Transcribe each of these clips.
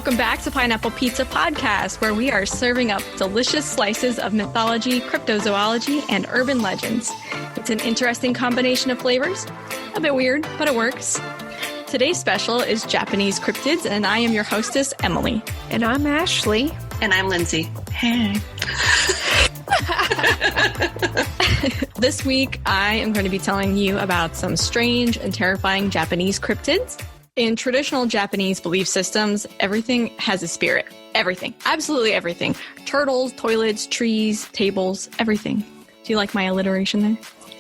Welcome back to Pineapple Pizza Podcast, where we are serving up delicious slices of mythology, cryptozoology, and urban legends. It's an interesting combination of flavors. A bit weird, but it works. Today's special is Japanese cryptids, and I am your hostess, Emily. And I'm Ashley. And I'm Lindsay. Hey. This week, I am going to be telling you about some strange and terrifying Japanese cryptids. In traditional Japanese belief systems, everything has a spirit. Everything. Absolutely everything. Turtles, toilets, trees, tables, everything. Do you like my alliteration there?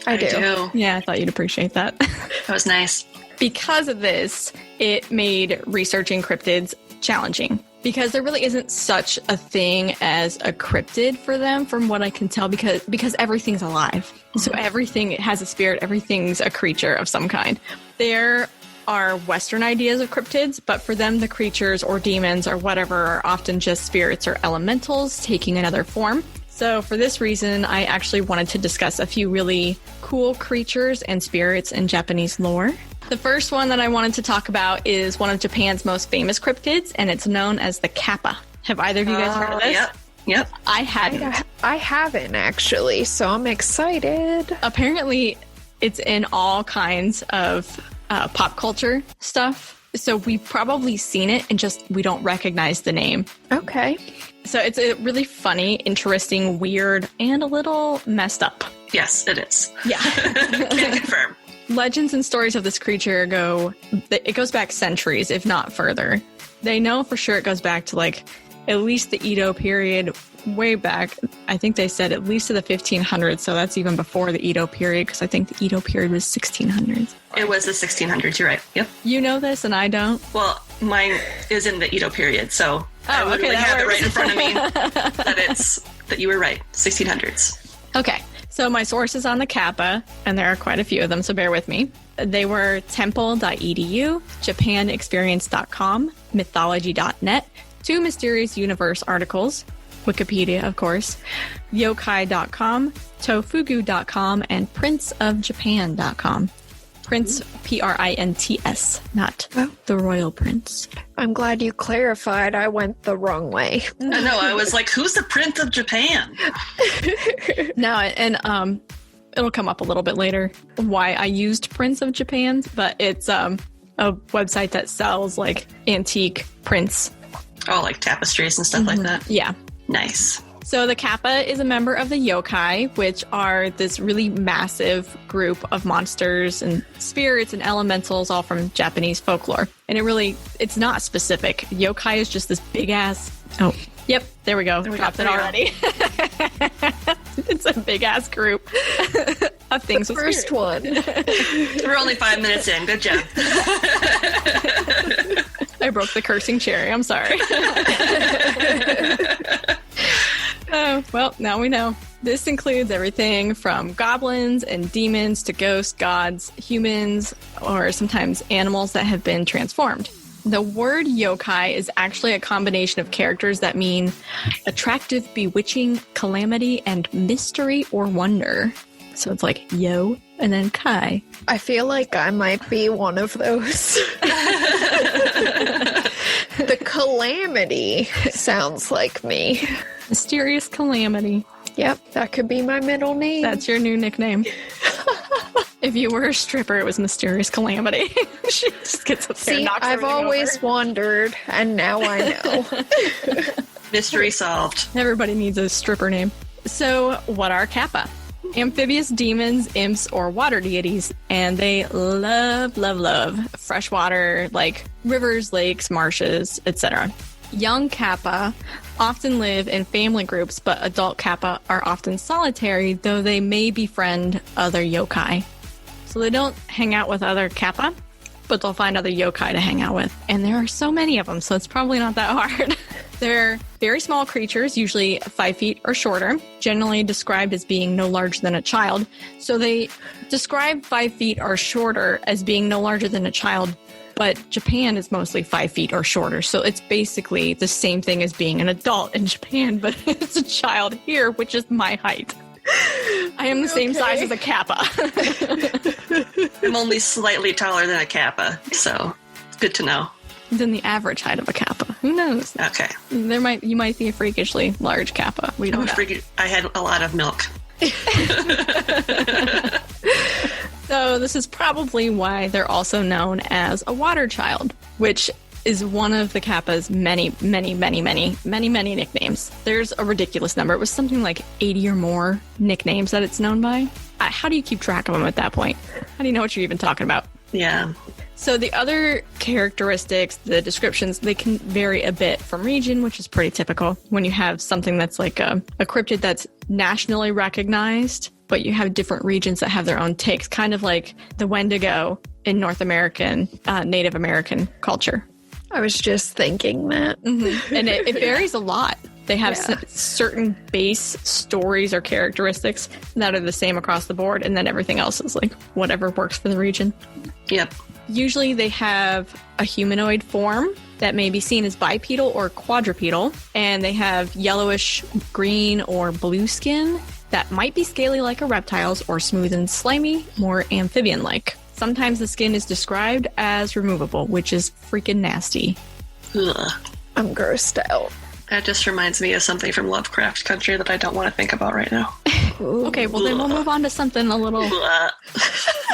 I do. Yeah, I thought you'd appreciate that. That was nice. Because of this, it made researching cryptids challenging. Because there really isn't such a thing as a cryptid for them, from what I can tell, because everything's alive. So everything has a spirit, everything's a creature of some kind. There are Western ideas of cryptids, but for them, the creatures or demons or whatever are often just spirits or elementals taking another form. So for this reason, I actually wanted to discuss a few really cool creatures and spirits in Japanese lore. The first one that I wanted to talk about is one of Japan's most famous cryptids, and it's known as the Kappa. Have either of you guys heard of this? Yep. I hadn't. I haven't, actually, so I'm excited. Apparently, it's in all kinds of pop culture stuff. So we've probably seen it and just we don't recognize the name. Okay. So it's a really funny, interesting, weird, and a little messed up. Yes, it is. Yeah. Can confirm. Legends and stories of this creature goes back centuries, if not further. They know for sure it goes back to at least the Edo period, way back. I think they said at least to the 1500s, so that's even before the Edo period, because I think the Edo period was 1600s. It was the 1600s, you're right. Yep. You know this and I don't? Well, mine is in the Edo period, so I literally have it right in front of me that you were right, 1600s. Okay, so my sources on the Kappa, and there are quite a few of them, so bear with me. They were temple.edu, japanexperience.com, mythology.net, 2 Mysterious Universe articles, Wikipedia, of course, yokai.com, tofugu.com, and princeofjapan.com. Prince, P-R-I-N-T-S, not the royal prince. I'm glad you clarified. I went the wrong way. I know. I was like, who's the Prince of Japan? No, and it'll come up a little bit later why I used Prince of Japan, but it's a website that sells antique prints. Oh, like tapestries and stuff like that? Yeah. Nice. So the Kappa is a member of the yokai, which are this really massive group of monsters and spirits and elementals, all from Japanese folklore. And it's not specific. Yokai is just this big ass... Oh, yep, there we go. Dropped it already. It's a big ass group of things. The first one. We're only 5 minutes in. Good job. I broke the cursing cherry. I'm sorry. Oh, well, now we know. This includes everything from goblins and demons to ghosts, gods, humans, or sometimes animals that have been transformed. The word yokai is actually a combination of characters that mean attractive, bewitching, calamity, and mystery or wonder. So it's like yo and then kai. I feel like I might be one of those. The calamity sounds like me. Mysterious calamity. Yep, that could be my middle name. That's your new nickname. If you were a stripper, it was Mysterious Calamity. She just gets up there and knocks I've always over. wondered, and now I know. Mystery solved. Everybody needs a stripper name. So, what are Kappa? Amphibious demons, imps, or water deities, and they love freshwater, like rivers, lakes, marshes, etc. Young Kappa often live in family groups, but adult Kappa are often solitary, though they may befriend other yokai. So they don't hang out with other Kappa, but they'll find other yokai to hang out with. And there are so many of them, so it's probably not that hard. They're very small creatures, usually 5 feet or shorter, generally described as being no larger than a child. So they describe 5 feet or shorter as being no larger than a child, but Japan is mostly 5 feet or shorter. So it's basically the same thing as being an adult in Japan, but it's a child here, which is my height. I am the same size as a Kappa. I'm only slightly taller than a Kappa, so it's good to know. than the average height of a kappa. Who knows? Okay. You might be a freakishly large kappa. We don't know. I had a lot of milk. So this is probably why they're also known as a water child, which is one of the kappa's many nicknames. There's a ridiculous number. It was something like 80 or more nicknames that it's known by. How do you keep track of them at that point? How do you know what you're even talking about? Yeah. So the other characteristics, the descriptions, they can vary a bit from region, which is pretty typical. When you have something that's like a cryptid that's nationally recognized, but you have different regions that have their own takes, kind of like the Wendigo in North American, Native American culture. I was just thinking that. Mm-hmm. And it varies a lot. They have certain base stories or characteristics that are the same across the board, and then everything else is like whatever works for the region. Yep. Usually they have a humanoid form that may be seen as bipedal or quadrupedal, and they have yellowish green or blue skin that might be scaly like a reptile's or smooth and slimy, more amphibian-like. Sometimes the skin is described as removable, which is freaking nasty. Ugh. I'm grossed out. That just reminds me of something from Lovecraft Country that I don't want to think about right now. Okay, well then we'll move on to something a little...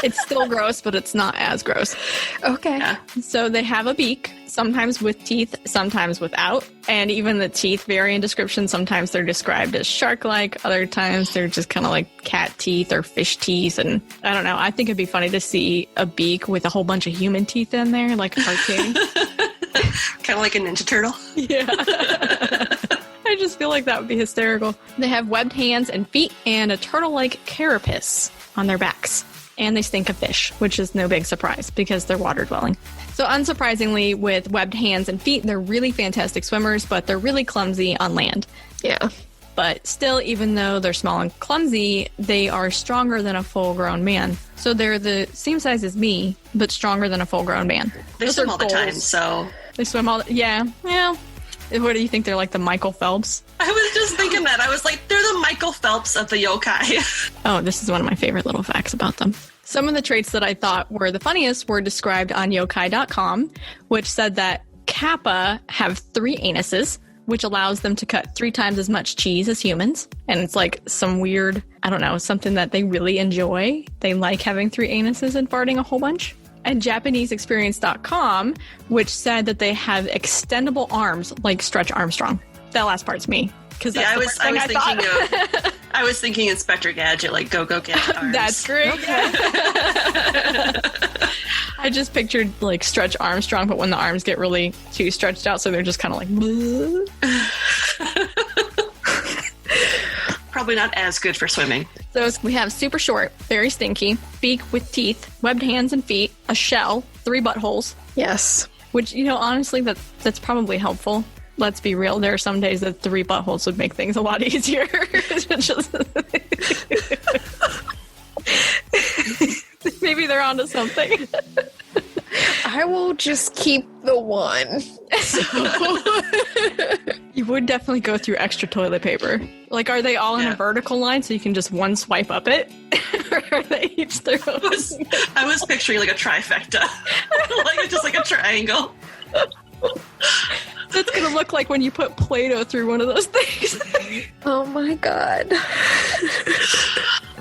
It's still gross, but it's not as gross. Okay. Yeah. So they have a beak, sometimes with teeth, sometimes without. And even the teeth vary in description. Sometimes they're described as shark-like. Other times they're just kind of like cat teeth or fish teeth. And I don't know. I think it'd be funny to see a beak with a whole bunch of human teeth in there, like a cartoon. Kind of like a Ninja Turtle. Yeah. I just feel like that would be hysterical. They have webbed hands and feet and a turtle-like carapace on their backs. And they stink of fish, which is no big surprise because they're water-dwelling. So unsurprisingly, with webbed hands and feet, they're really fantastic swimmers, but they're really clumsy on land. Yeah. But still, even though they're small and clumsy, they are stronger than a full-grown man. So they're the same size as me, but stronger than a full-grown man. They swim all the time, so... They swim all the... Yeah. What do you think? They're like the Michael Phelps? I was just thinking that. I was like, they're the Michael Phelps of the yokai. Oh, this is one of my favorite little facts about them. Some of the traits that I thought were the funniest were described on yokai.com, which said that kappa have 3 anuses, which allows them to cut 3 times as much cheese as humans. And it's like some weird, I don't know, something that they really enjoy. They like having 3 anuses and farting a whole bunch. And JapaneseExperience.com, which said that they have extendable arms like Stretch Armstrong. That last part's me. Because I was thinking Inspector Gadget, like Go Gadget arms. That's great. Okay. I just pictured like Stretch Armstrong, but when the arms get really too stretched out, so they're just kind of like. Probably not as good for swimming. So we have super short, very stinky, beak with teeth, webbed hands and feet, a shell, 3 buttholes. Yes. Which, honestly, that's probably helpful. Let's be real. There are some days that 3 buttholes would make things a lot easier. Maybe they're onto something. I will just keep the one. You would definitely go through extra toilet paper. Like, are they all in a vertical line so you can just one swipe up it? Or are they each their own? I was picturing like a trifecta. just like a triangle. That's going to look like when you put Play-Doh through one of those things. Oh my god.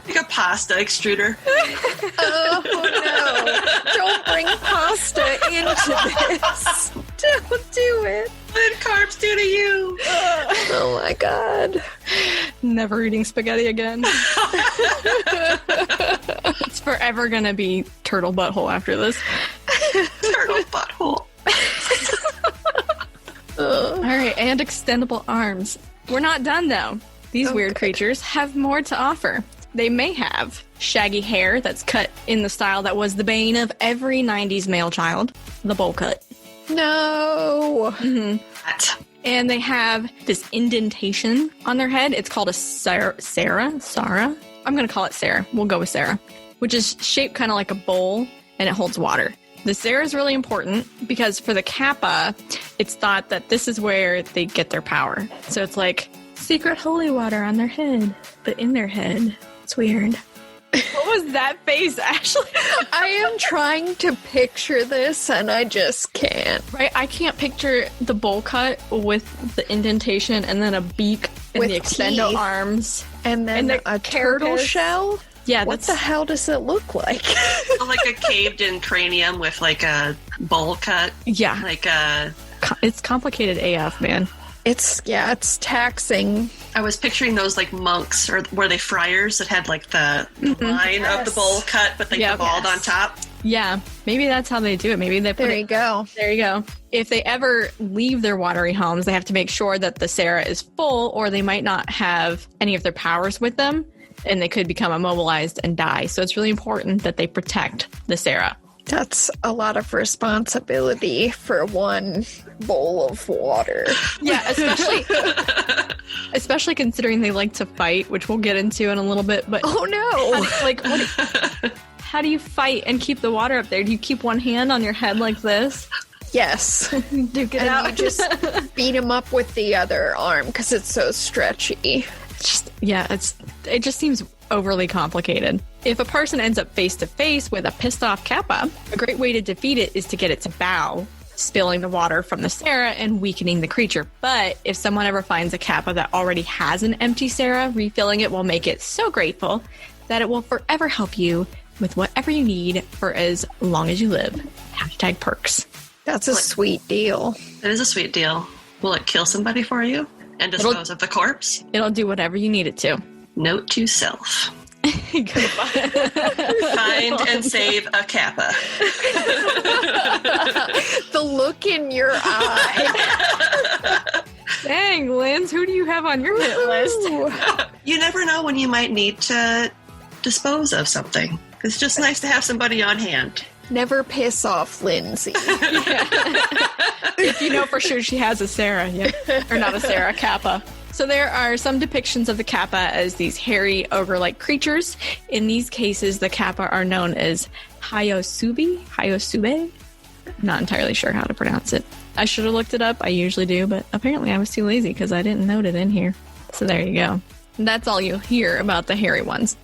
Like a pasta extruder. Oh no. Don't bring pasta into this. Don't do it. What did carbs do to you? Oh my god. Never eating spaghetti again. It's forever going to be turtle butthole after this. Turtle butthole. All right, and extendable arms. We're not done, though. These weird creatures have more to offer. They may have shaggy hair that's cut in the style that was the bane of every 90s male child, the bowl cut. No. Mm-hmm. And they have this indentation on their head. It's called a Sarah? I'm going to call it Sarah. We'll go with Sarah. Which is shaped kind of like a bowl, and it holds water. The Sarah is really important because for the Kappa, it's thought that this is where they get their power. So it's like secret holy water on their head, but in their head. It's weird. What was that face, Ashley? I am trying to picture this and I just can't. Right? I can't picture the bowl cut with the indentation and then a beak and With the extendo teeth. arms. And then a turtle shell? Yeah, What the hell does it look like? Like a caved-in cranium with like a bowl cut. Yeah. Like a... It's complicated AF, man. It's taxing. I was picturing those like monks, or were they friars that had like the line of the bowl cut, but like the bald on top? Yeah, maybe that's how they do it. Maybe they put There you go. There you go. If they ever leave their watery homes, they have to make sure that the Sarah is full, or they might not have any of their powers with them, and they could become immobilized and die. So it's really important that they protect the Sarah. That's a lot of responsibility for one bowl of water. Yeah, especially considering they like to fight, which we'll get into in a little bit. But Oh no! how do you fight and keep the water up there? Do you keep one hand on your head like this? Yes. Duke it And out. you just beat him up with the other arm because it's so stretchy. It just seems overly complicated. If a person ends up face to face with a pissed off Kappa, a great way to defeat it is to get it to bow, spilling the water from the Sarah and weakening the creature. But if someone ever finds a Kappa that already has an empty Sarah, refilling it will make it so grateful that it will forever help you with whatever you need for as long as you live. Hashtag perks. That's a sweet deal. It is a sweet deal. Will it kill somebody for you and dispose of the corpse? It'll do whatever you need it to. Note to self. Goodbye. Find and save a Kappa. The look in your eye. Dang, Linz, who do you have on your hit list? You never know when you might need to dispose of something. It's just nice to have somebody on hand. Never piss off Lindsay. If you know for sure she has a Sarah, yeah. Or not a Sarah, a Kappa. So there are some depictions of the Kappa as these hairy, ogre-like creatures. In these cases, the Kappa are known as Hyosube? Not entirely sure how to pronounce it. I should have looked it up. I usually do, but apparently I was too lazy because I didn't note it in here. So there you go. And that's all you'll hear about the hairy ones.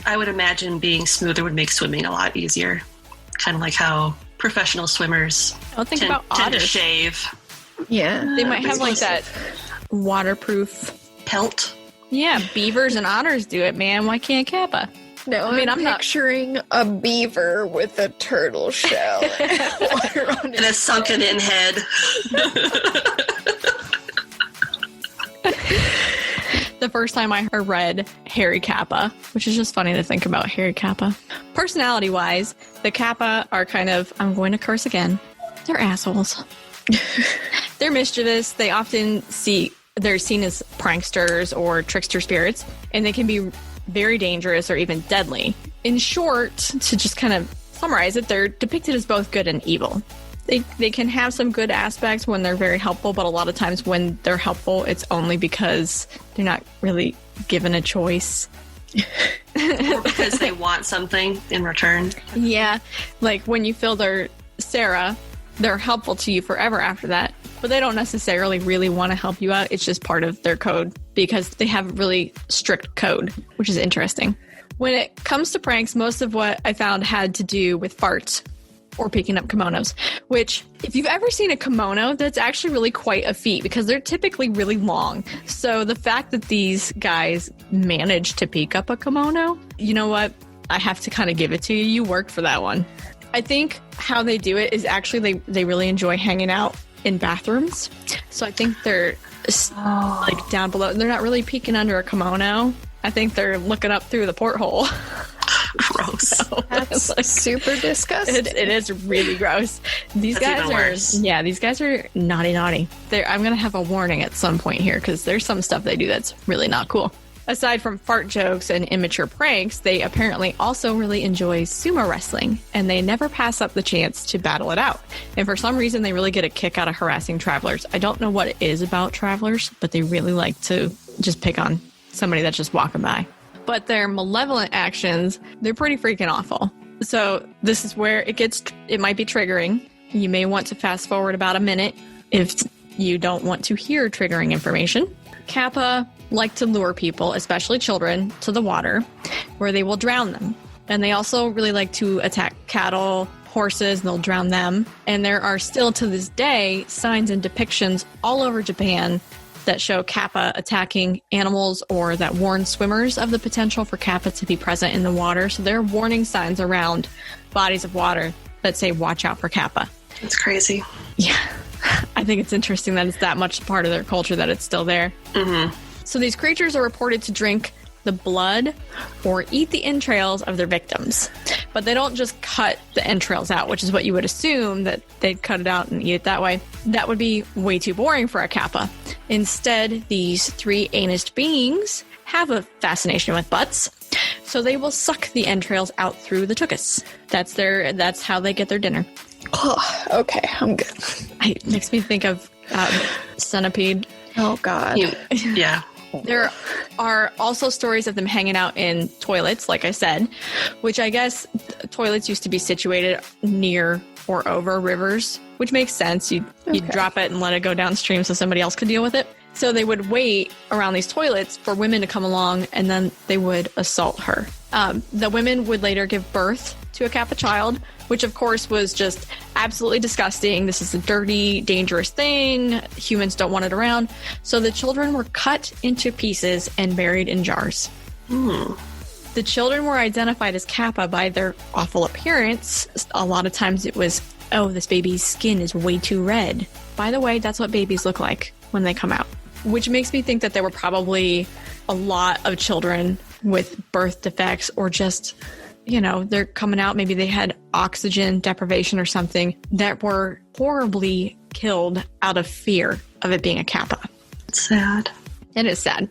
I would imagine being smoother would make swimming a lot easier. Kind of like how professional swimmers Don't think tend about to otters. shave. Yeah. They might have like that waterproof Pelt. Yeah, beavers and otters do it, man. Why can't Kappa? No, I mean, I'm not- picturing a beaver with a turtle shell and water on And a sunken in head. The first time I read hairy Kappa, which is just funny to think about hairy Kappa. Personality-wise, the Kappa are kind of, I'm going to curse again, they're assholes. They're mischievous. They often they're seen as pranksters or trickster spirits, and they can be very dangerous or even deadly. In short, to just kind of summarize it, they're depicted as both good and evil. They can have some good aspects when they're very helpful, but a lot of times when they're helpful, it's only because they're not really given a choice. Or because they want something in return. Yeah, like when you fill their Sarah, they're helpful to you forever after that, but they don't necessarily really want to help you out. It's just part of their code because they have really strict code, which is interesting. When it comes to pranks, most of what I found had to do with farts or picking up kimonos, which if you've ever seen a kimono, that's actually really quite a feat because they're typically really long. So the fact that these guys managed to pick up a kimono, you know what? I have to kind of give it to you. You worked for that one. I think how they do it is actually they really enjoy hanging out in bathrooms. So I think they're like down below. They're not really peeking under a kimono. I think they're looking up through the porthole. Gross. So, That's like, super disgusting. it is really gross. These That's guys even worse. these guys are naughty. I'm going to have a warning at some point here because there's some stuff they do that's really not cool. Aside from fart jokes and immature pranks, they apparently also really enjoy sumo wrestling, and they never pass up the chance to battle it out. And for some reason, they really get a kick out of harassing travelers. I don't know what it is about travelers, but they really like to just pick on somebody that's just walking by. But their malevolent actions, they're pretty freaking awful. So this is where it might be triggering. You may want to fast forward about a minute if you don't want to hear triggering information. Kappa like to lure people, especially children, to the water where they will drown them. And they also really like to attack cattle, horses, and they'll drown them. And there are still to this day signs and depictions all over Japan that show Kappa attacking animals or that warn swimmers of the potential for Kappa to be present in the water. So there are warning signs around bodies of water that say, watch out for Kappa. It's crazy. Yeah. I think it's interesting that it's that much part of their culture that it's still there. Mm-hmm. So these creatures are reported to drink the blood or eat the entrails of their victims. But they don't just cut the entrails out, which is what you would assume, that they'd cut it out and eat it that way. That would be way too boring for a Kappa. Instead, these three-anused beings have a fascination with butts, so they will suck the entrails out through the tuchus. That's how they get their dinner. Oh, okay, I'm good. It makes me think of centipede. Oh, God. Yeah. There are also stories of them hanging out in toilets, like I said, which I guess toilets used to be situated near or over rivers, which makes sense. You'd drop it and let it go downstream so somebody else could deal with it. So they would wait around these toilets for women to come along, and then they would assault her. The women would later give birth to a Kappa child, which of course was just absolutely disgusting. This is a dirty, dangerous thing. Humans don't want it around. So the children were cut into pieces and buried in jars. The children were identified as Kappa by their awful appearance. A lot of times it was, oh, this baby's skin is way too red. By the way, that's what babies look like when they come out. Which makes me think that there were probably a lot of children with birth defects, or just, you know, they're coming out, maybe they had oxygen deprivation or something, that were horribly killed out of fear of it being a Kappa. It's sad. It is sad.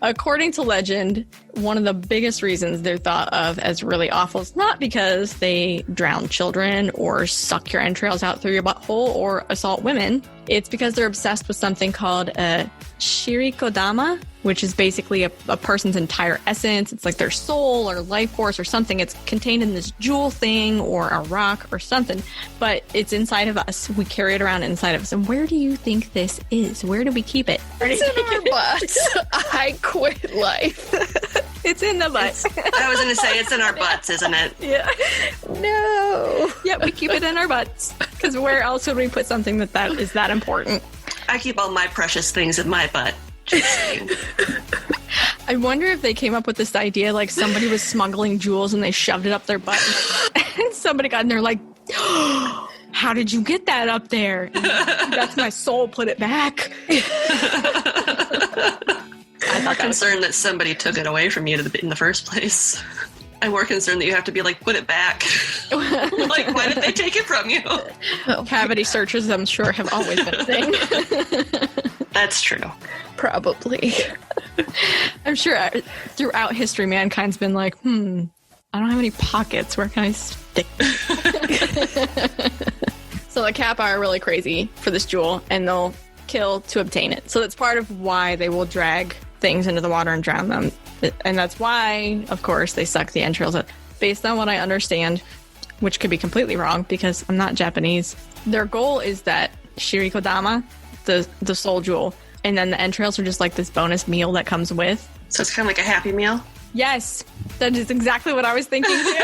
According to legend, one of the biggest reasons they're thought of as really awful is not because they drown children or suck your entrails out through your butthole or assault women. It's because they're obsessed with something called a shirikodama, which is basically a person's entire essence. It's like their soul or life force or something. It's contained in this jewel thing or a rock or something, but it's inside of us. We carry it around inside of us. And where do you think this is? Where do we keep it? It's in our butts. I quit life. It's in the butt. I was going to say, it's in our butts, isn't it? Yeah. No. Yeah, we keep it in our butts. Because where else would we put something that is that important? I keep all my precious things in my butt. Just saying. I wonder if they came up with this idea, like somebody was smuggling jewels and they shoved it up their butt. And somebody got in there like, oh, how did you get that up there? That's my soul, put it back. I'm more concerned that somebody took it away from you in the first place. I'm more concerned that you have to be like, put it back. Like, why did they take it from you? Cavity searches, I'm sure, have always been a thing. That's true. Probably. I'm sure throughout history, mankind's been like, I don't have any pockets. Where can I stick? So the Kappa are really crazy for this jewel, and they'll kill to obtain it. So that's part of why they will drag things into the water and drown them. And that's why, of course, they suck the entrails out. Based on what I understand, which could be completely wrong because I'm not Japanese, their goal is that shirikodama, the soul jewel, and then the entrails are just like this bonus meal that comes with. So it's kind of like a Happy Meal? Yes, that is exactly what I was thinking too.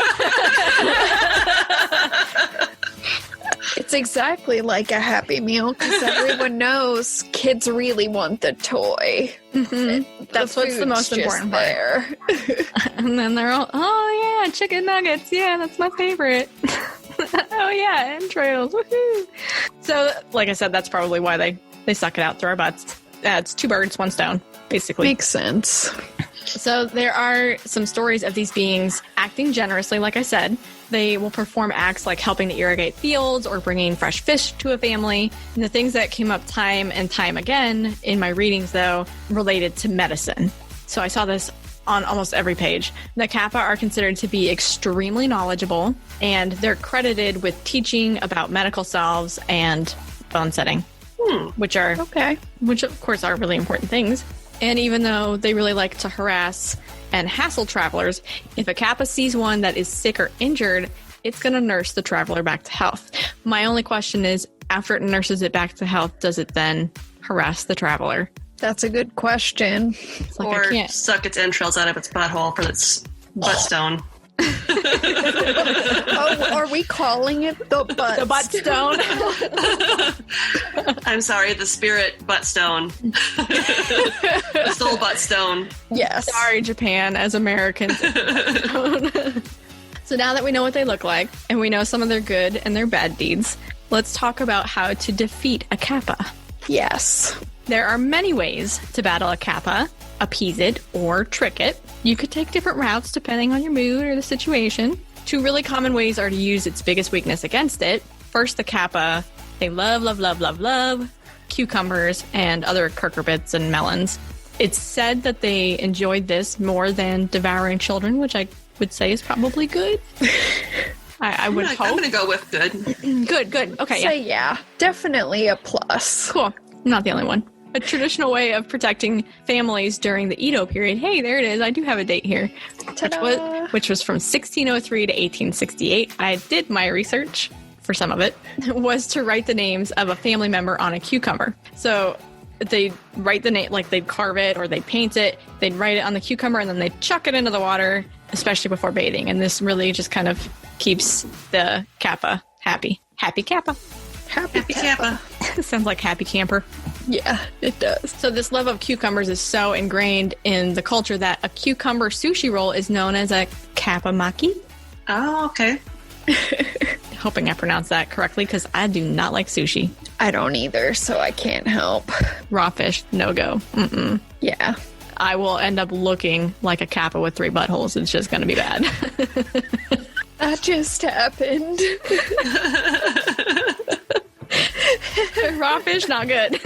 It's exactly like a Happy Meal because everyone knows kids really want the toy. Mm-hmm. That's what's the most important part. There. And then they're all, oh yeah, chicken nuggets. Yeah, that's my favorite. Oh yeah, entrails. Woohoo! So, like I said, that's probably why they suck it out through our butts. It's two birds, one stone, basically. Makes sense. So there are some stories of these beings acting generously, like I said. They will perform acts like helping to irrigate fields or bringing fresh fish to a family. And the things that came up time and time again in my readings, though, related to medicine. So I saw this on almost every page. The Kappa are considered to be extremely knowledgeable, and they're credited with teaching about medical salves and bone setting, which of course are really important things. And even though they really like to harass and hassle travelers, if a Kappa sees one that is sick or injured, it's going to nurse the traveler back to health. My only question is, after it nurses it back to health, does it then harass the traveler? That's a good question. It's like, or suck its entrails out of its butthole for its buttstone. Oh, are we calling it the butt? The butt stone. I'm sorry, the spirit butt stone. The soul butt stone. Yes. Sorry, Japan, as Americans. So now that we know what they look like, and we know some of their good and their bad deeds, let's talk about how to defeat a kappa. Yes. There are many ways to battle a kappa, appease it, or trick it. You could take different routes depending on your mood or the situation. Two really common ways are to use its biggest weakness against it. First, the kappa. They love cucumbers and other cucurbits and melons. It's said that they enjoyed this more than devouring children, which I would say is probably good. I would hope. I'm going to go with good. Good. Okay, Say yeah. Definitely a plus. Cool. I'm not the only one. A traditional way of protecting families during the Edo period. Hey, there it is. I do have a date here. Which was from 1603 to 1868. I did my research for some of it. Was to write the names of a family member on a cucumber. So they'd write the name, like they'd carve it or they'd paint it. They'd write it on the cucumber and then they'd chuck it into the water, especially before bathing. And this really just kind of keeps the kappa happy. Happy kappa. Happy Kappa. Sounds like happy camper. Yeah, it does. So this love of cucumbers is so ingrained in the culture that a cucumber sushi roll is known as a kappa maki. Oh, okay. Hoping I pronounced that correctly because I do not like sushi. I don't either, so I can't help. Raw fish, no go. Mm-mm. Yeah. I will end up looking like a kappa with 3 buttholes. It's just going to be bad. That just happened. Raw fish, not good.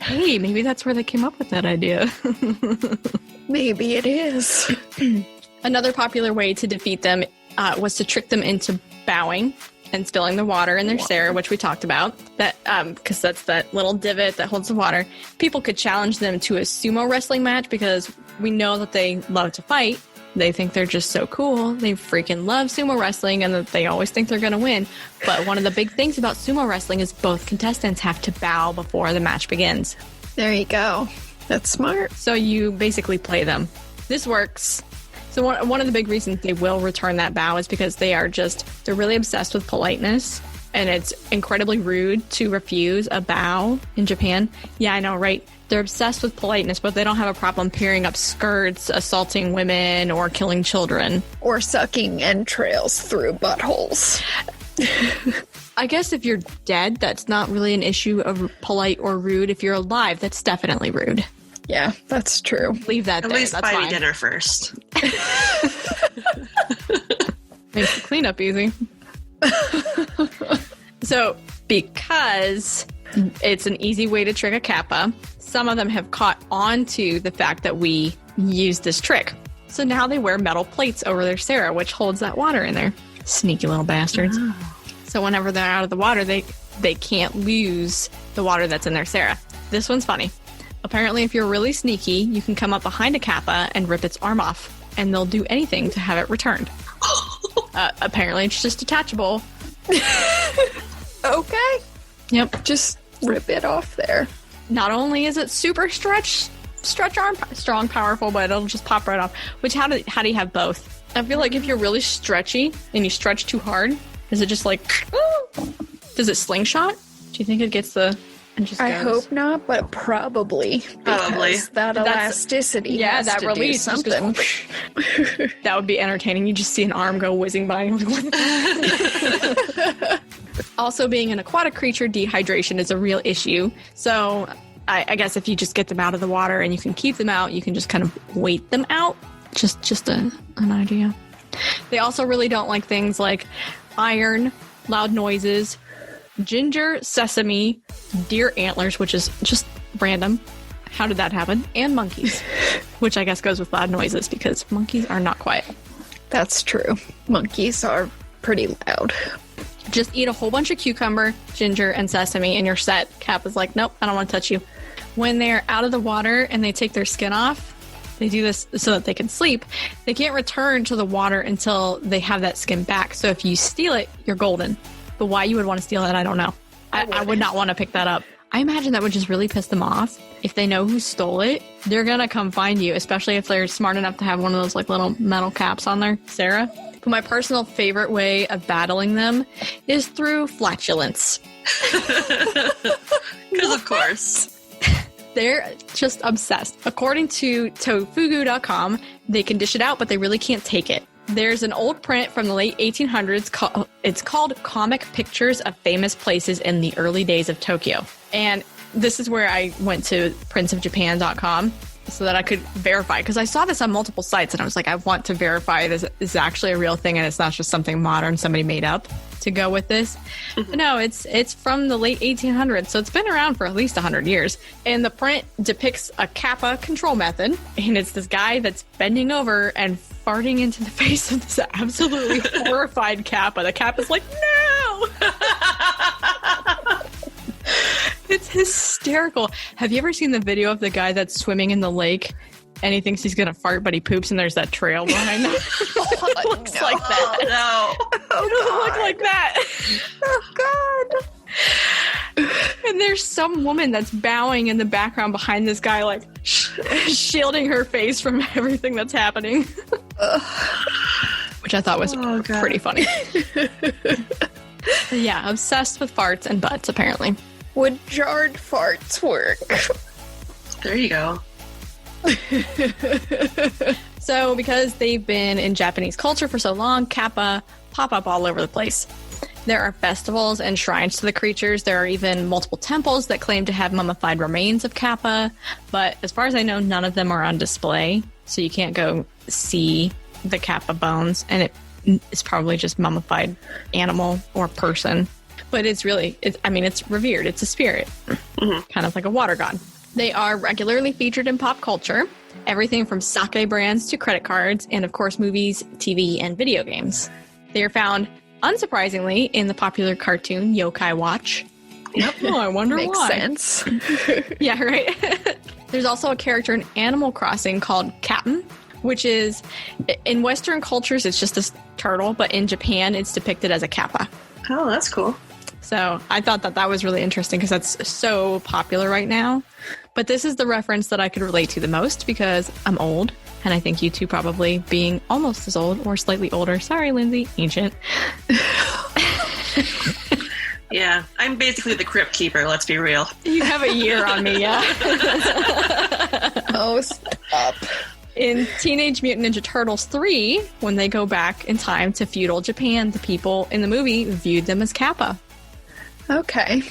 Hey, maybe that's where they came up with that idea. Maybe it is. Another popular way to defeat them was to trick them into bowing and spilling the water in their sera, which we talked about. That because that's that little divot that holds the water. People could challenge them to a sumo wrestling match because we know that they love to fight. They think they're just so cool. They freaking love sumo wrestling and that they always think they're going to win. But one of the big things about sumo wrestling is both contestants have to bow before the match begins. There you go. That's smart. So you basically play them. This works. So one of the big reasons they will return that bow is because they're really obsessed with politeness. And it's incredibly rude to refuse a bow in Japan. Yeah, I know, right? They're obsessed with politeness, but they don't have a problem peering up skirts, assaulting women, or killing children. Or sucking entrails through buttholes. I guess if you're dead, that's not really an issue of polite or rude. If you're alive, that's definitely rude. Yeah, that's true. Leave that At there. least That's buy me fine. dinner first. Makes the cleanup easy. So, because it's an easy way to trick a kappa, some of them have caught on to the fact that we use this trick. So now they wear metal plates over their sera, which holds that water in there. Sneaky little bastards. Oh. So whenever they're out of the water, they can't lose the water that's in their sera. This one's funny. Apparently, if you're really sneaky, you can come up behind a kappa and rip its arm off, and they'll do anything to have it returned. Apparently, it's just detachable. Okay. Yep. Just rip it off there. Not only is it super stretch arm, strong, powerful, but it'll just pop right off. Which, how do you have both? I feel like if you're really stretchy and you stretch too hard, is it just like, does it slingshot? Do you think it gets the... I hope not, but probably. Because that elasticity has that to release do something. That would be entertaining. You just see an arm go whizzing by. Also, being an aquatic creature, dehydration is a real issue. So I guess if you just get them out of the water and you can keep them out, you can just kind of wait them out. Just an idea. They also really don't like things like iron, loud noises, ginger, sesame, deer antlers, which is just random. How did that happen? And monkeys, which I guess goes with loud noises because monkeys are not quiet. That's true. Monkeys are pretty loud. Just eat a whole bunch of cucumber, ginger, and sesame, and you're set. Kappa's like, nope, I don't want to touch you. When they're out of the water and they take their skin off, they do this so that they can sleep. They can't return to the water until they have that skin back. So if you steal it, you're golden. But why you would want to steal that, I don't know. I would not want to pick that up. I imagine that would just really piss them off. If they know who stole it, they're going to come find you, especially if they're smart enough to have one of those like little metal caps on there. Sarah? But my personal favorite way of battling them is through flatulence. Because of course. They're just obsessed. According to tofugu.com, they can dish it out, but they really can't take it. There's an old print from the late 1800s. It's called Comic Pictures of Famous Places in the Early Days of Tokyo. And this is where I went to princeofjapan.com so that I could verify. Because I saw this on multiple sites and I was like, I want to verify this is actually a real thing and it's not just something modern somebody made up to go with this. But no, it's from the late 1800s. So it's been around for at least 100 years. And the print depicts a Kappa control method. And it's this guy that's bending over and farting into the face of this absolutely horrified Kappa. The Kappa's like, no! It's hysterical. Have you ever seen the video of the guy that's swimming in the lake and he thinks he's going to fart, but he poops and there's that trail behind him? It looks like that. No. It'll look like that. Oh, God. And there's some woman that's bowing in the background behind this guy, like shielding her face from everything that's happening. Which I thought was pretty funny. Yeah, obsessed with farts and butts, apparently. Would jarred farts work? There you go. So, because they've been in Japanese culture for so long, Kappa pop up all over the place. There are festivals and shrines to the creatures. There are even multiple temples that claim to have mummified remains of Kappa. But as far as I know, none of them are on display. So you can't go see the Kappa bones. And it's probably just mummified animal or person. But it's really, it's revered. It's a spirit. Kind of like a water god. They are regularly featured in pop culture. Everything from sake brands to credit cards. And of course, movies, TV, and video games. They are found, unsurprisingly, in the popular cartoon Yokai Watch. Yep. Oh, I wonder Makes why. sense. Yeah, right. There's also a character in Animal Crossing called Captain, which is, in Western cultures, it's just this turtle, but in Japan, it's depicted as a kappa. Oh, that's cool. So I thought that was really interesting because that's so popular right now. But this is the reference that I could relate to the most because I'm old. And I think you two probably being almost as old or slightly older. Sorry, Lindsay, ancient. Yeah, I'm basically the crypt keeper, let's be real. You have a year on me, yeah. Oh, stop. In Teenage Mutant Ninja Turtles 3, when they go back in time to feudal Japan, the people in the movie viewed them as Kappa. Okay.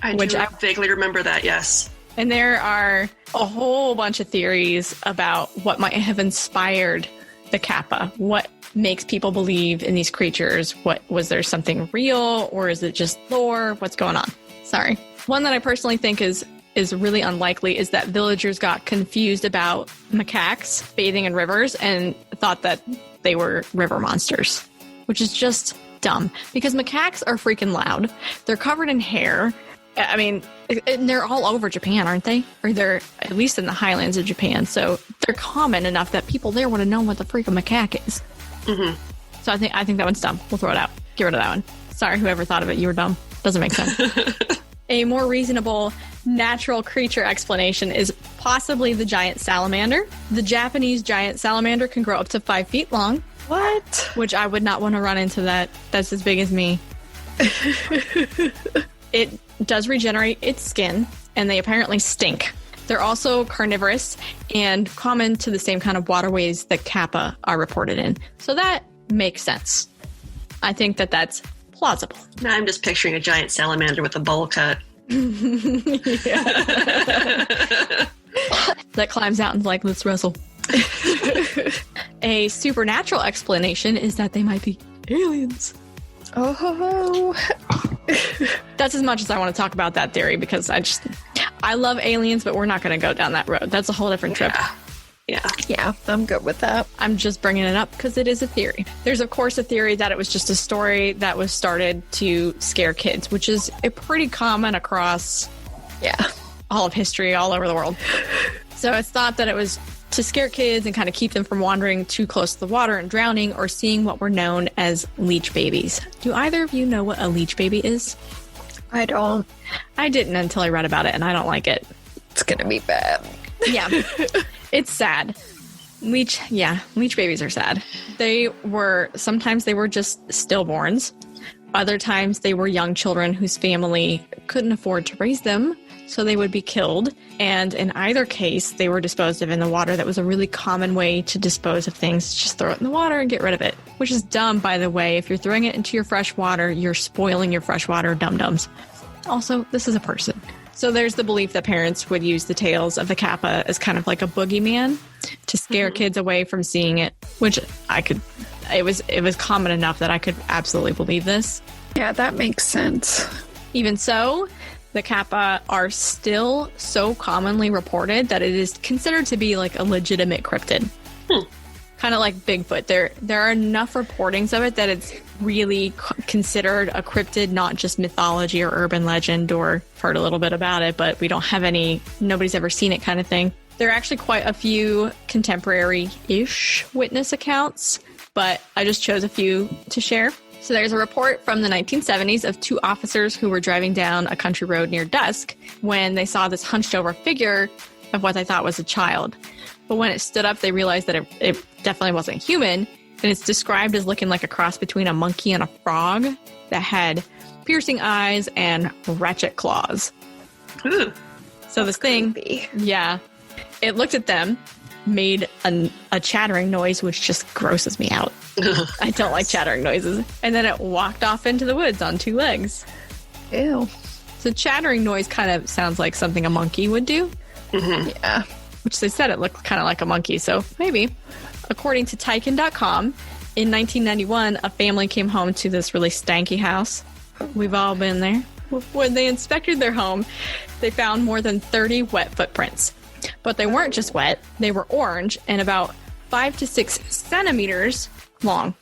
I vaguely remember that, yes. And there are a whole bunch of theories about what might have inspired the Kappa. What makes people believe in these creatures? Was there something real, or is it just lore? What's going on? Sorry. One that I personally think is really unlikely is that villagers got confused about macaques bathing in rivers and thought that they were river monsters, which is just dumb because macaques are freaking loud. They're covered in hair. I mean, and they're all over Japan, aren't they? Or they're at least in the highlands of Japan. So they're common enough that people there would have known what the freak a macaque is. Mm-hmm. So I think that one's dumb. We'll throw it out. Get rid of that one. Sorry, whoever thought of it. You were dumb. Doesn't make sense. A more reasonable natural creature explanation is possibly the giant salamander. The Japanese giant salamander can grow up to 5 feet long. What? Which I would not want to run into that. That's as big as me. It does regenerate its skin, and they apparently stink. They're also carnivorous and common to the same kind of waterways that Kappa are reported in. So that makes sense. I think that that's plausible. Now I'm just picturing a giant salamander with a bowl cut. That climbs out and is like, let's wrestle. A supernatural explanation is that they might be aliens. Oh. That's as much as I want to talk about that theory because I love aliens, but we're not going to go down that road. That's a whole different trip. Yeah, I'm good with that. I'm just bringing it up because it is a theory. There's, of course, a theory that it was just a story that was started to scare kids, which is a pretty common across all of history, all over the world. So it's thought that it was to scare kids and kind of keep them from wandering too close to the water and drowning or seeing what were known as leech babies. Do either of you know what a leech baby is? I don't. I didn't until I read about it, and I don't like it. It's gonna be bad. Yeah. It's sad. Leech babies are sad. Sometimes they were just stillborns. Other times they were young children whose family couldn't afford to raise them, so they would be killed. And in either case, they were disposed of in the water. That was a really common way to dispose of things. Just throw it in the water and get rid of it. Which is dumb, by the way. If you're throwing it into your fresh water, you're spoiling your fresh water, dum-dums. Also, this is a person. So there's the belief that parents would use the tales of the Kappa as kind of like a boogeyman to scare kids away from seeing it, which it was common enough that I could absolutely believe this. Yeah, that makes sense. Even so, the Kappa are still so commonly reported that it is considered to be like a legitimate cryptid. Kind of like Bigfoot. There are enough reportings of it that it's really considered a cryptid, not just mythology or urban legend, or heard a little bit about it, but we don't have nobody's ever seen it kind of thing. There are actually quite a few contemporary-ish witness accounts, but I just chose a few to share. So there's a report from the 1970s of two officers who were driving down a country road near dusk when they saw this hunched over figure of what they thought was a child. But when it stood up, they realized that it definitely wasn't human, and it's described as looking like a cross between a monkey and a frog that had piercing eyes and ratchet claws. Ooh, so this thing, creepy. Yeah, it looked at them, made a chattering noise, which just grosses me out. I don't like chattering noises. And then it walked off into the woods on two legs. Ew. So chattering noise kind of sounds like something a monkey would do. Mm-hmm. Yeah. Which they said it looked kind of like a monkey, so maybe. According to Tyken.com, in 1991, a family came home to this really stanky house. We've all been there. When they inspected their home, they found more than 30 wet footprints. But they weren't just wet, they were orange and about 5 to 6 centimeters long.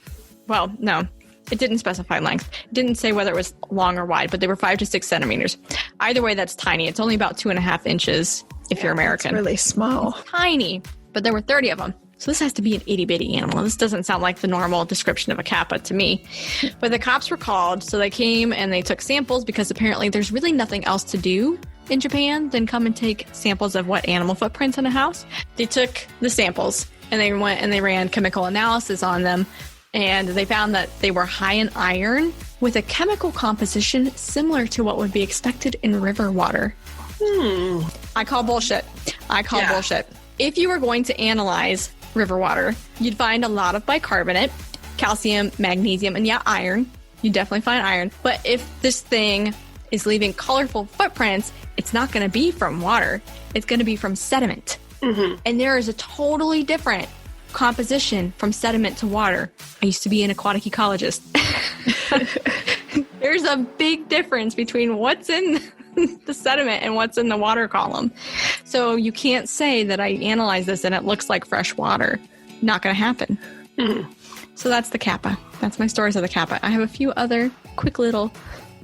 Well, no, it didn't specify length. It didn't say whether it was long or wide, but they were 5 to 6 centimeters. Either way, that's tiny. It's only about 2.5 inches if you're American. It's really small. Tiny, but there were 30 of them. So this has to be an itty-bitty animal. This doesn't sound like the normal description of a Kappa to me. But the cops were called, so they came and they took samples because apparently there's really nothing else to do in Japan than come and take samples of what animal footprints in a house. They took the samples and they went and they ran chemical analysis on them, and they found that they were high in iron with a chemical composition similar to what would be expected in river water. I call bullshit. Bullshit. If you were going to analyze river water, you'd find a lot of bicarbonate, calcium, magnesium, and iron. You'd definitely find iron. But if this thing is leaving colorful footprints, it's not going to be from water. It's going to be from sediment. Mm-hmm. And there is a totally different composition from sediment to water. I used to be an aquatic ecologist. There's a big difference between what's in the sediment and what's in the water column. So you can't say that I analyzed this and it looks like fresh water. Not going to happen. Mm-hmm. So that's the Kappa. That's my stories of the Kappa. I have a few other quick little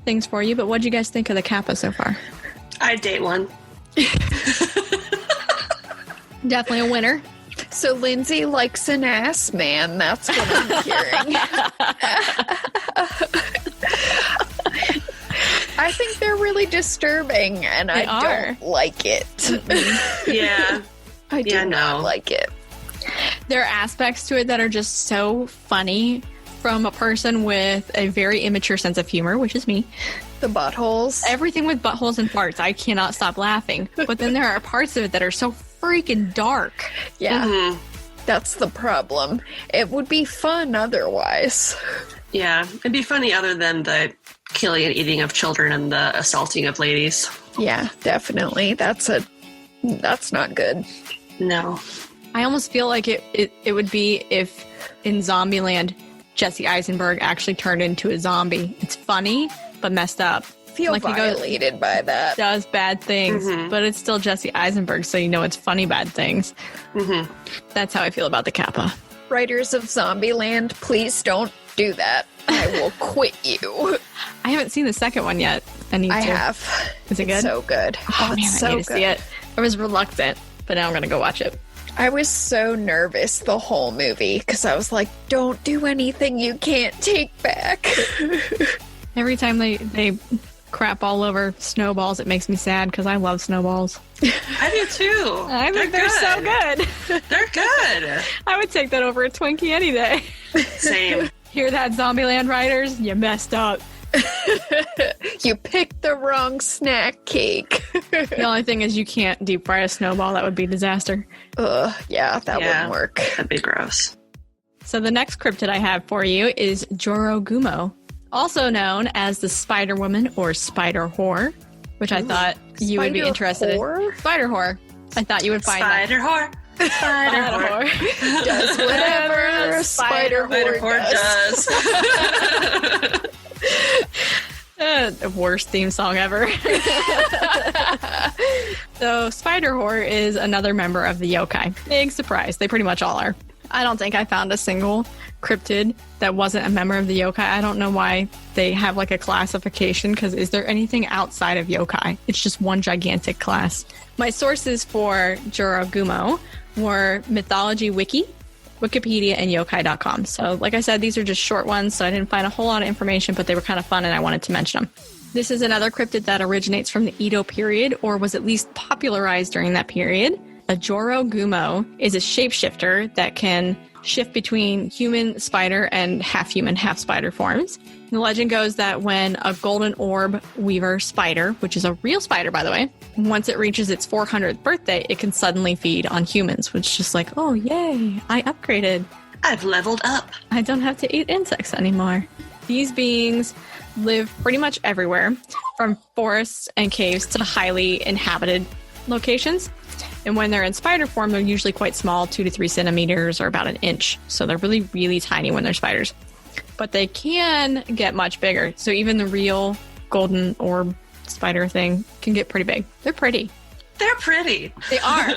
things for you, but what do you guys think of the Kappa so far? I'd date one. Definitely a winner. So Lindsay likes an ass man. That's what I'm hearing. I think they're really disturbing, and I don't like it. Yeah. I do not like it. There are aspects to it that are just so funny from a person with a very immature sense of humor, which is me. The buttholes. Everything with buttholes and farts. I cannot stop laughing. But then there are parts of it that are so freaking dark. Yeah. Mm-hmm. That's the problem. It would be fun otherwise. Yeah. It'd be funny other than the killing and eating of children and the assaulting of ladies. Yeah, definitely. That's not good. No. I almost feel like it would be if in Zombieland Jesse Eisenberg actually turned into a zombie. It's funny, but messed up. Feel like violated by that. Does bad things, but it's still Jesse Eisenberg, so you know it's funny bad things. Mm-hmm. That's how I feel about the Kappa. Writers of Zombieland, please don't do that. I will quit you. I haven't seen the second one yet. I have. Is it good? It's so good. Oh man, I need to see it. I was reluctant, but now I'm going to go watch it. I was so nervous the whole movie because I was like, don't do anything you can't take back. Every time they crap all over snowballs. It makes me sad because I love snowballs. I do too. I think they're so good. They're good. I would take that over a Twinkie any day. Same. Hear that, Zombieland writers? You messed up. You picked the wrong snack cake. The only thing is you can't deep fry a snowball. That would be a disaster. Yeah, that wouldn't work. That'd be gross. So the next cryptid I have for you is Joro-gumo, also known as the Spider Woman or Spider Whore, which I thought you would be interested in. Spider Whore. I thought you would find Spider Whore. Spider Whore. Does whatever a Spider Whore does. The worst theme song ever. So Spider Whore is another member of the yokai. Big surprise. They pretty much all are. I don't think I found a single cryptid that wasn't a member of the yokai. I don't know why they have like a classification, because is there anything outside of yokai? It's just one gigantic class. My sources for Jorogumo were Mythology Wiki, Wikipedia, and yokai.com. So like I said, these are just short ones, so I didn't find a whole lot of information, but they were kind of fun and I wanted to mention them. This is another cryptid that originates from the Edo period, or was at least popularized during that period. A Joro-gumo is a shapeshifter that can shift between human spider and half-human, half-spider forms. The legend goes that when a golden orb weaver spider, which is a real spider, by the way, once it reaches its 400th birthday, it can suddenly feed on humans, which is just like, oh, yay, I upgraded. I've leveled up. I don't have to eat insects anymore. These beings live pretty much everywhere, from forests and caves to highly inhabited locations. And when they're in spider form, they're usually quite small, 2 to 3 centimeters or about an inch. So they're really, really tiny when they're spiders. But they can get much bigger. So even the real golden orb spider thing can get pretty big. They're pretty. They're pretty. They are.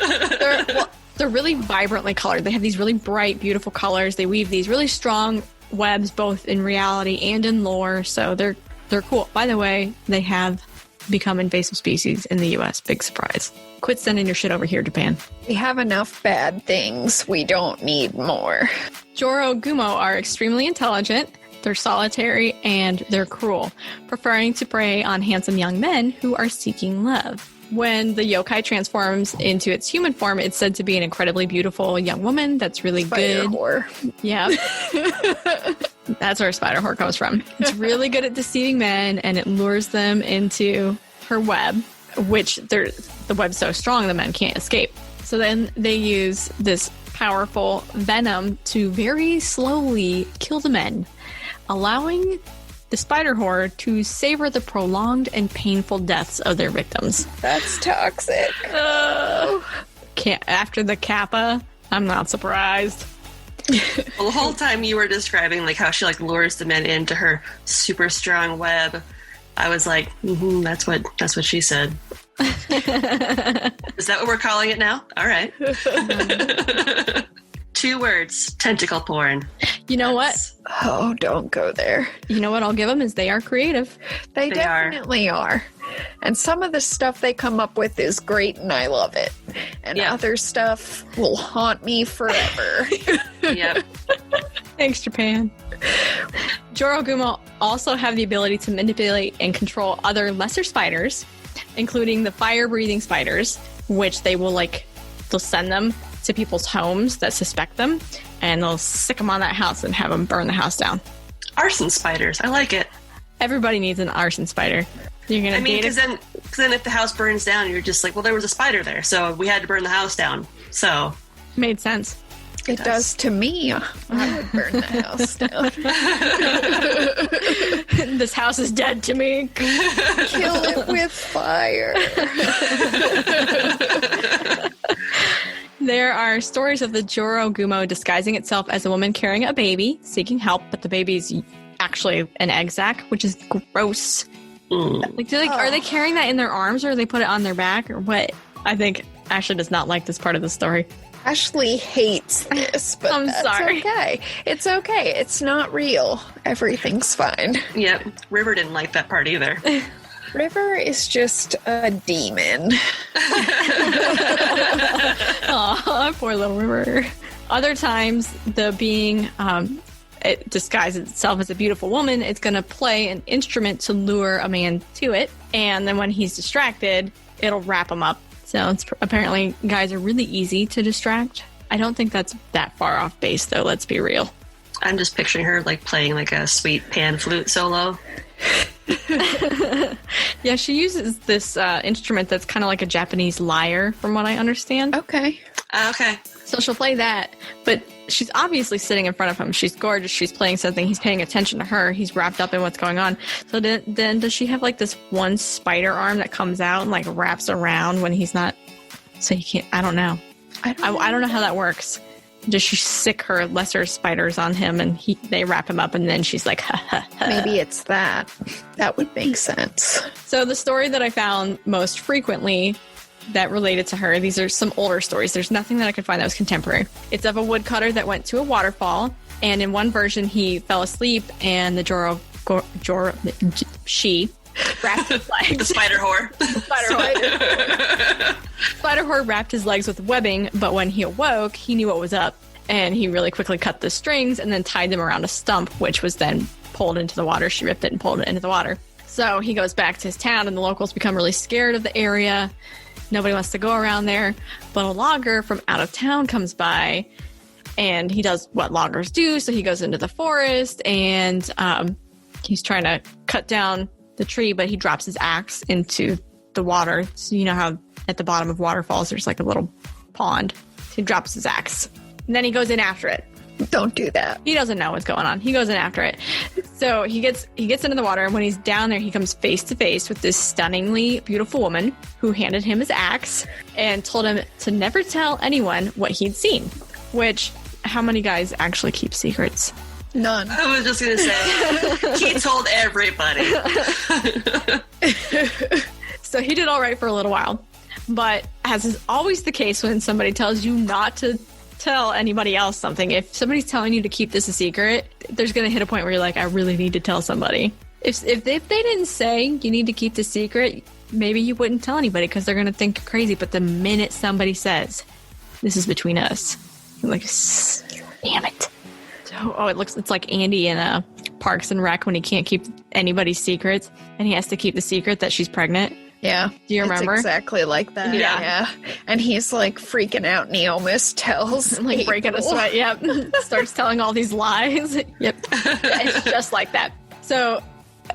They're really vibrantly colored. They have these really bright, beautiful colors. They weave these really strong webs, both in reality and in lore. So they're cool. By the way, they have become invasive species in the U.S. Big surprise. Quit sending your shit over here, Japan. We have enough bad things. We don't need more. Joro-gumo are extremely intelligent, they're solitary, and they're cruel, preferring to prey on handsome young men who are seeking love. When the yokai transforms into its human form, it's said to be an incredibly beautiful young woman that's really Spider good. Whore. Yeah. That's where Spider Whore comes from. It's really good at deceiving men, and it lures them into her web, which the web's so strong the men can't escape. So then they use this powerful venom to very slowly kill the men, allowing the Spider Whore to savor the prolonged and painful deaths of their victims. That's toxic. After the Kappa, I'm not surprised. Well, the whole time you were describing like how she like lures the men into her super strong web, I was like, that's what she said. Is that what we're calling it now? All right. 2 words: tentacle porn. You know what? Oh, don't go there. You know what I'll give them is they are creative. They definitely are. And some of the stuff they come up with is great, and I love it. And other stuff will haunt me forever. Yep. Thanks, Japan. Jorogumo also have the ability to manipulate and control other lesser spiders, including the fire-breathing spiders, which they'll send them to people's homes that suspect them, and they'll sick them on that house and have them burn the house down. Arson spiders. I like it. Everybody needs an arson spider. You're gonna because then if the house burns down, you're just like, well, there was a spider there, so we had to burn the house down. So made sense. It does to me. I would burn the house down. This house is dead to me. Kill it with fire. There are stories of the Joro-gumo disguising itself as a woman carrying a baby, seeking help, but the baby's actually an egg sac, which is gross. Are they carrying that in their arms, or they put it on their back, or what? I think Ashley does not like this part of the story. Ashley hates this, but I'm sorry. Okay. It's okay. It's not real. Everything's fine. Yep. River didn't like that part either. River is just a demon. Aw, poor little River. Other times, the being it disguises itself as a beautiful woman, it's going to play an instrument to lure a man to it. And then when he's distracted, it'll wrap him up. So apparently guys are really easy to distract. I don't think that's that far off base, though. Let's be real. I'm just picturing her like playing like a sweet pan flute solo. Yeah, she uses this instrument that's kind of like a Japanese lyre, from what I understand. Okay. Okay. So she'll play that, but she's obviously sitting in front of him. She's gorgeous. She's playing something. He's paying attention to her. He's wrapped up in what's going on. So then does she have like this one spider arm that comes out and like wraps around when he's not? So he can't. I don't know. I don't know how that works. Does she sick her lesser spiders on him and they wrap him up and then she's like, ha, ha, ha. Maybe it's that. That would make sense. So the story that I found most frequently that related to her, these are some older stories. There's nothing that I could find that was contemporary. It's of a woodcutter that went to a waterfall, and in one version he fell asleep and the she wrapped his legs. The spider whore. Spider whore wrapped his legs with webbing, but when he awoke, he knew what was up, and he really quickly cut the strings and then tied them around a stump, which was then pulled into the water. She ripped it and pulled it into the water. So he goes back to his town, and the locals become really scared of the area. Nobody wants to go around there, but a logger from out of town comes by, and he does what loggers do. So he goes into the forest, and he's trying to cut down the tree, but he drops his axe into the water. So you know how at the bottom of waterfalls there's like a little pond. So he drops his axe, and then he goes in after it. Don't do that. He doesn't know what's going on. He goes in after it. So he gets into the water, and when he's down there, he comes face to face with this stunningly beautiful woman who handed him his axe and told him to never tell anyone what he'd seen. Which, how many guys actually keep secrets? None. I was just going to say, he told everybody. So he did all right for a little while. But as is always the case when somebody tells you not to tell anybody else something, if somebody's telling you to keep this a secret, there's going to hit a point where you're like, I really need to tell somebody. If they didn't say you need to keep the secret, maybe you wouldn't tell anybody because they're going to think you're crazy. But the minute somebody says, this is between us, you're like, damn it. So, it's like Andy in Parks and Rec when he can't keep anybody's secrets and he has to keep the secret that she's pregnant. Yeah. Do you remember? It's exactly like that. Yeah. And he's like freaking out, and he almost tells like breaking a sweat. Yep. Starts telling all these lies. Yep. It's just like that. So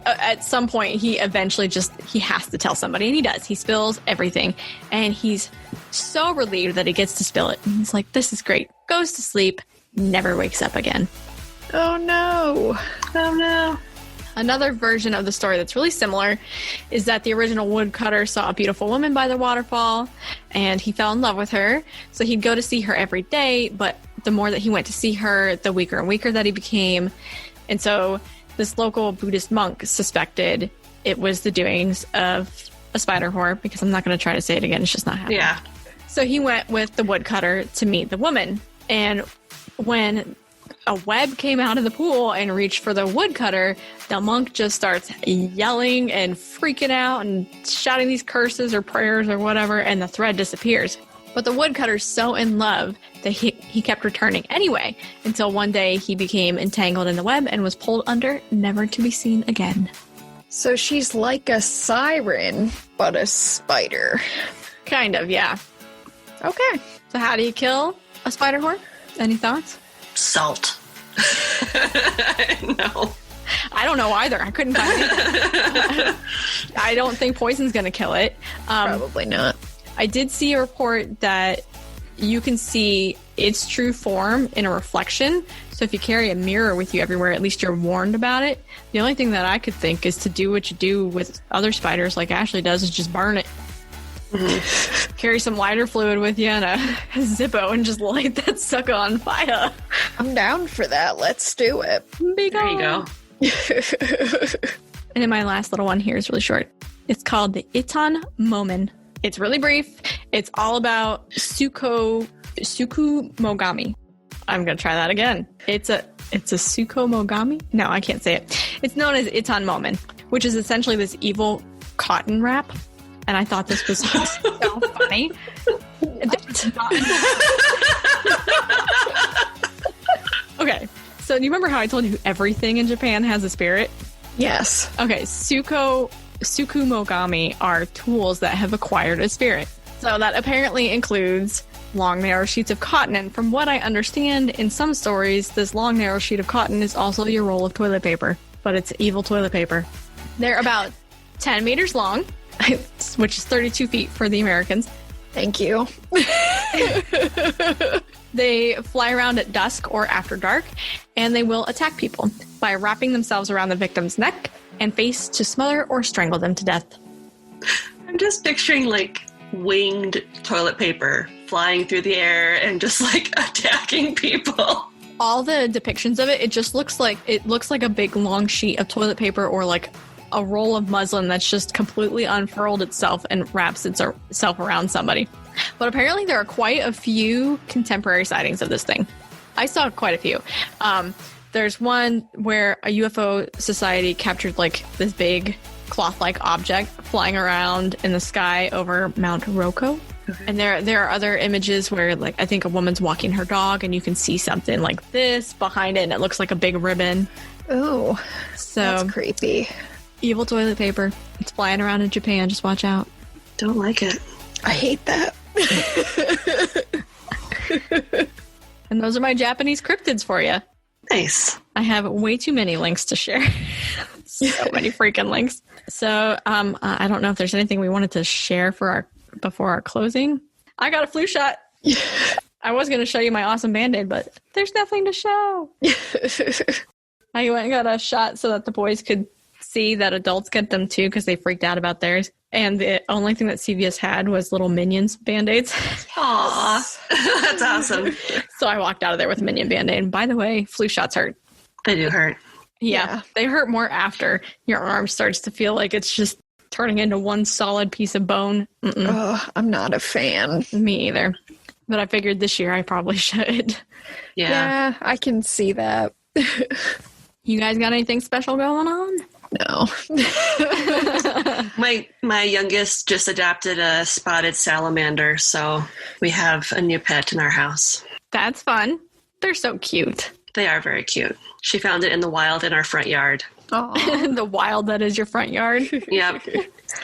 at some point he eventually he has to tell somebody, and he does. He spills everything, and he's so relieved that he gets to spill it. And he's like, this is great. Goes to sleep, never wakes up again. Oh no. Oh no. Another version of the story that's really similar is that the original woodcutter saw a beautiful woman by the waterfall and he fell in love with her. So he'd go to see her every day, but the more that he went to see her, the weaker and weaker that he became. And so this local Buddhist monk suspected it was the doings of a spider whore, because I'm not going to try to say it again. It's just not happening. Yeah. So he went with the woodcutter to meet the woman. And when a web came out of the pool and reached for the woodcutter, the monk just starts yelling and freaking out and shouting these curses or prayers or whatever, and the thread disappears. But the woodcutter's so in love that he kept returning anyway, until one day he became entangled in the web and was pulled under, never to be seen again. So she's like a siren, but a spider. Kind of, yeah. Okay. So how do you kill a spider whore? Any thoughts? Salt. No. I don't know either. I couldn't find anything. I don't think poison's going to kill it. Probably not. I did see a report that you can see its true form in a reflection. So if you carry a mirror with you everywhere, at least you're warned about it. The only thing that I could think is to do what you do with other spiders like Ashley does, is just burn it. Mm-hmm. Carry some lighter fluid with you and a Zippo and just light that sucker on fire. I'm down for that. Let's do it. There you go. And then my last little one here is really short. It's called the Ittan-Momen. It's really brief. It's all about Tsukumogami. I'm going to try that again. It's a Tsukumogami? No, I can't say it. It's known as Ittan-Momen, which is essentially this evil cotton wrap. And I thought this was so funny. Okay, So do you remember how I told you everything in Japan has a spirit? Yes. Okay, Tsukumogami are tools that have acquired a spirit. So that apparently includes long, narrow sheets of cotton. And from what I understand, in some stories, this long, narrow sheet of cotton is also your roll of toilet paper. But it's evil toilet paper. They're about 10 meters long, which is 32 feet for the Americans. Thank you. They fly around at dusk or after dark, and they will attack people by wrapping themselves around the victim's neck and face to smother or strangle them to death. I'm just picturing, like, winged toilet paper flying through the air and just, like, attacking people. All the depictions of it, it looks like a big long sheet of toilet paper or like a roll of muslin that's just completely unfurled itself and wraps itself around somebody. But apparently there are quite a few contemporary sightings of this thing. I saw quite a few. There's one where a UFO society captured like this big cloth-like object flying around in the sky over Mount Roko. And there are other images where, like, I think a woman's walking her dog and you can see something like this behind it and it looks like a big ribbon. Oh, so that's creepy. Evil toilet paper. It's flying around in Japan. Just watch out. Don't like it. I hate that. And those are my Japanese cryptids for you. Nice. I have way too many links to share. So many freaking links. So I don't know if there's anything we wanted to share before our closing. I got a flu shot. I was going to show you my awesome Band-Aid, but there's nothing to show. I went and got a shot so that the boys could see that adults get them too because they freaked out about theirs. And the only thing that CVS had was little Minions Band-Aids. Aw, that's awesome. So I walked out of there with a Minion Band-Aid. And by the way, flu shots hurt. They do hurt. Yeah, they hurt more after your arm starts to feel like it's just turning into one solid piece of bone. Oh, I'm not a fan. Me either. But I figured this year I probably should. Yeah, I can see that. You guys got anything special going on? No. My youngest just adopted a spotted salamander, so we have a new pet in our house. That's fun. They're so cute. They are very cute. She found it in the wild in our front yard. The wild that is your front yard. Yep.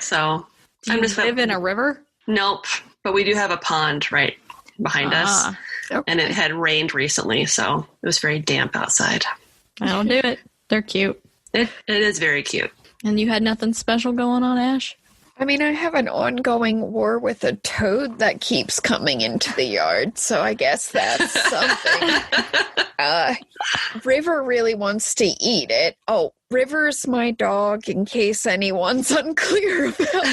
So Do you live in a river? Nope. But we do have a pond right behind us. Okay. And it had rained recently, so it was very damp outside. That'll do it. They're cute. It is very cute. And you had nothing special going on, Ash? I mean, I have an ongoing war with a toad that keeps coming into the yard, so I guess that's something. River really wants to eat it. Oh, River's my dog, in case anyone's unclear about that.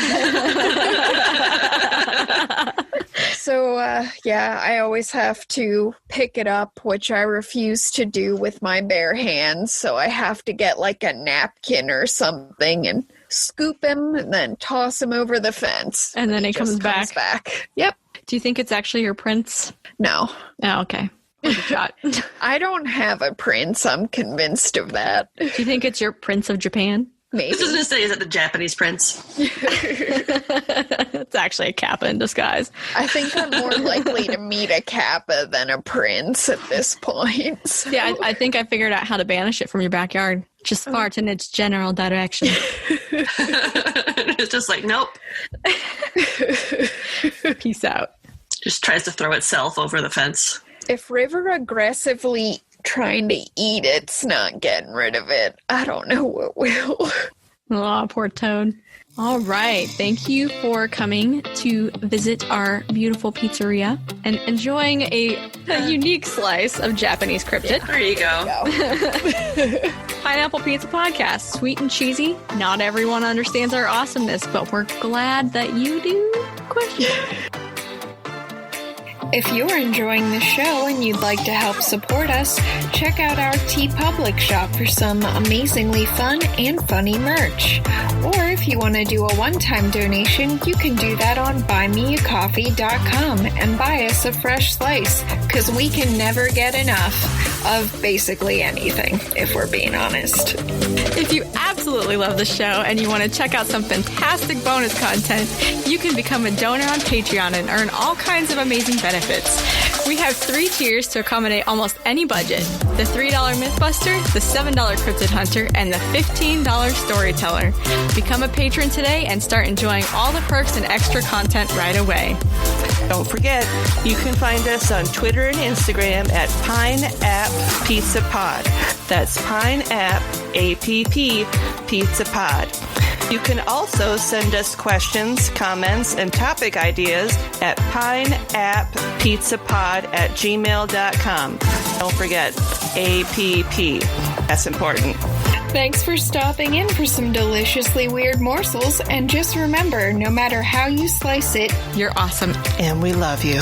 So, I always have to pick it up, which I refuse to do with my bare hands, so I have to get like a napkin or something and scoop him and then toss him over the fence. And then he comes back. Yep. Do you think it's actually your prince? No. Oh, okay. Good shot. I don't have a prince. I'm convinced of that. Do you think it's your Prince of Japan? I Maybe. was just going to say, is it the Japanese prince? It's actually a Kappa in disguise. I think I'm more likely to meet a Kappa than a prince at this point. So. Yeah, I think I figured out how to banish it from your backyard. Just fart in its general direction. It's just like, nope. Peace out. Just tries to throw itself over the fence. If River aggressively trying to eat it's not getting rid of it, I don't know what will. Oh, poor toad. All right. Thank you for coming to visit our beautiful pizzeria and enjoying a unique slice of Japanese cryptid. There you go. Pineapple Pizza Podcast. Sweet and cheesy. Not everyone understands our awesomeness, but we're glad that you do. Question. If you're enjoying the show and you'd like to help support us, check out our TeePublic shop for some amazingly fun and funny merch. Or if you want to do a one-time donation, you can do that on buymeacoffee.com and buy us a fresh slice, because we can never get enough of basically anything, if we're being honest. If you absolutely love the show and you want to check out some fantastic bonus content, you can become a donor on Patreon and earn all kinds of amazing benefits benefits. We have 3 tiers to accommodate almost any budget. The $3 Mythbuster, the $7 Cryptid Hunter, and the $15 Storyteller. Become a patron today and start enjoying all the perks and extra content right away. Don't forget, you can find us on Twitter and Instagram at Pineapp Pizza Pod. That's Pineapp, APP, Pizza Pod. You can also send us questions, comments, and topic ideas at pineappizzapod@gmail.com. Don't forget, APP. That's important. Thanks for stopping in for some deliciously weird morsels, and just remember, no matter how you slice it, You're awesome. And we love you.